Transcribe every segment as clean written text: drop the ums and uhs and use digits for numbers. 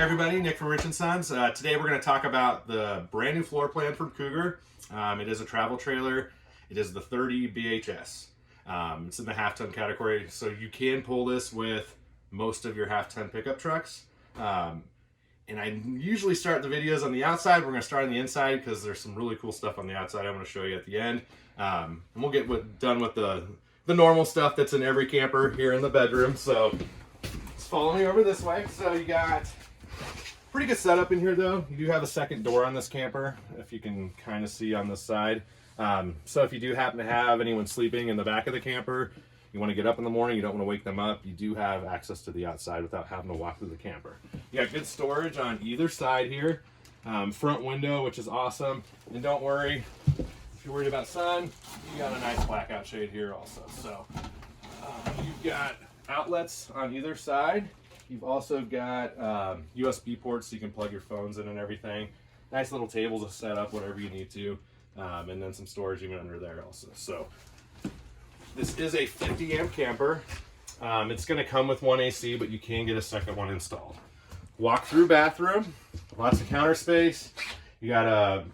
Hey everybody, Nick from Rich & Sons. Today we're going to talk about the brand new floor plan from Cougar. It is a travel trailer. It is the 30 BHS. It's in the half-ton category, so you can pull this with most of your half-ton pickup trucks. And I usually start the videos on the outside. We're going to start on the inside because there's some really cool stuff on the outside I'm going to show you at the end. And we'll get done with the normal stuff that's in every camper here in the bedroom. So just follow me over this way. So you got pretty good setup in here though. You do have a second door on this camper, if you can kind of see on this side. So if you do happen to have anyone sleeping in the back of the camper, you want to get up in the morning, you don't want to wake them up, you do have access to the outside without having to walk through the camper. You got good storage on either side here. Front window, which is awesome. And don't worry, if you're worried about sun, you got a nice blackout shade here also. So you've got outlets on either side. You've also got USB ports so you can plug your phones in and everything. Nice little tables to set up whatever you need to. And then some storage even under there also. So this is a 50 amp camper. It's going to come with one AC, but you can get a second one installed. Walk-through bathroom, lots of counter space. You got a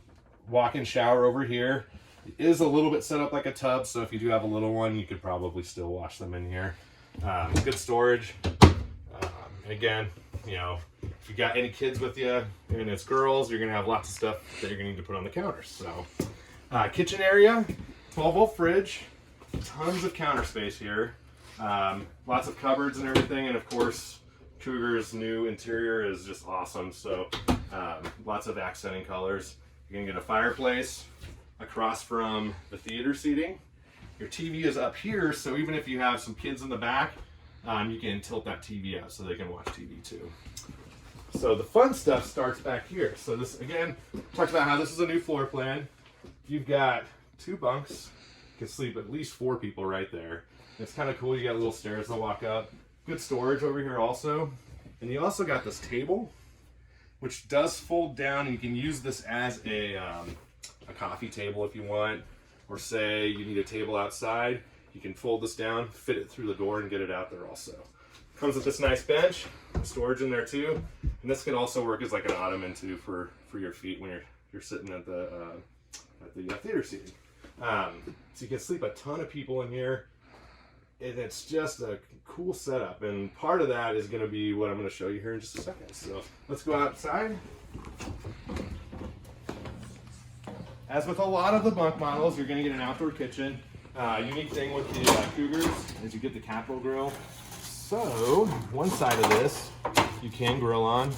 walk-in shower over here. It is a little bit set up like a tub, so if you do have a little one, you could probably still wash them in here. Good storage. And again, you know, if you got any kids with you and it's girls, you're gonna have lots of stuff that you're gonna need to put on the counters. So, kitchen area, 12-volt fridge, tons of counter space here, lots of cupboards and everything, and of course, Cougar's new interior is just awesome. So, lots of accenting colors. You're gonna get a fireplace across from the theater seating. Your TV is up here, so even if you have some kids in the back, you can tilt that TV out so they can watch TV too. So the fun stuff starts back here. So this, again, talked about how this is a new floor plan. You've got 2 bunks. You can sleep at least 4 people right there. It's kind of cool. You got little stairs to walk up. Good storage over here also. And you also got this table, which does fold down, and you can use this as a coffee table if you want, or say you need a table outside. You can fold this down, fit it through the door, and get it out there also. Comes with this nice bench, storage in there too, and this can also work as like an ottoman too for your feet when you're sitting at the theater seating. So you can sleep a ton of people in here, and it's just a cool setup. And part of that is going to be what I'm going to show you here in just a second. So let's go outside. As with a lot of the bunk models, you're going to get an outdoor kitchen. Unique thing with the Cougars is you get the capital grill. So one side of this you can grill on,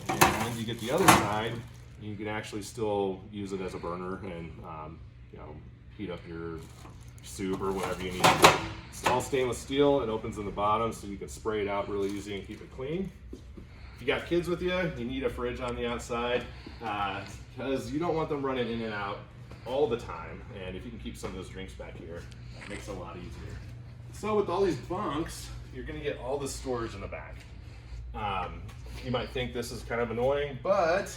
and you get the other side, you can actually still use it as a burner and you know, heat up your soup or whatever you need. It's all stainless steel. It opens in the bottom so you can spray it out really easy and keep it clean. If you got kids with you, you need a fridge on the outside because you don't want them running in and out all the time, and if you can keep some of those drinks back here, it makes it a lot easier. So with all these bunks, you're going to get all this storage in the back. You might think this is kind of annoying, but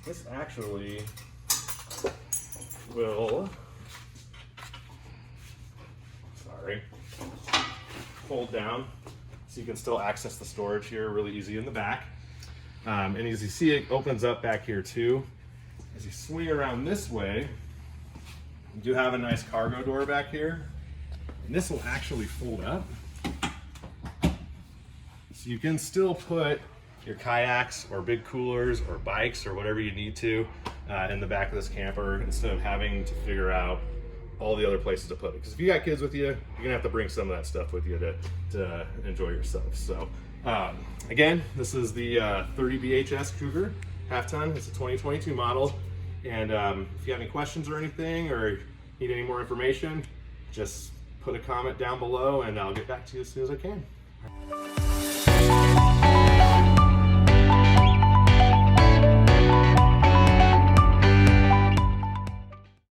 this actually will, fold down so you can still access the storage here really easy in the back. And as you see, it opens up back here too. As you swing around this way, you do have a nice cargo door back here, and this will actually fold up. So you can still put your kayaks or big coolers or bikes or whatever you need to in the back of this camper instead of having to figure out all the other places to put it. Because if you got kids with you, you're gonna have to bring some of that stuff with you to enjoy yourself. So again, this is the 30 BHS Cougar Half Ton. It's a 2022 model. And if you have any questions or anything, or need any more information, just put a comment down below and I'll get back to you as soon as I can.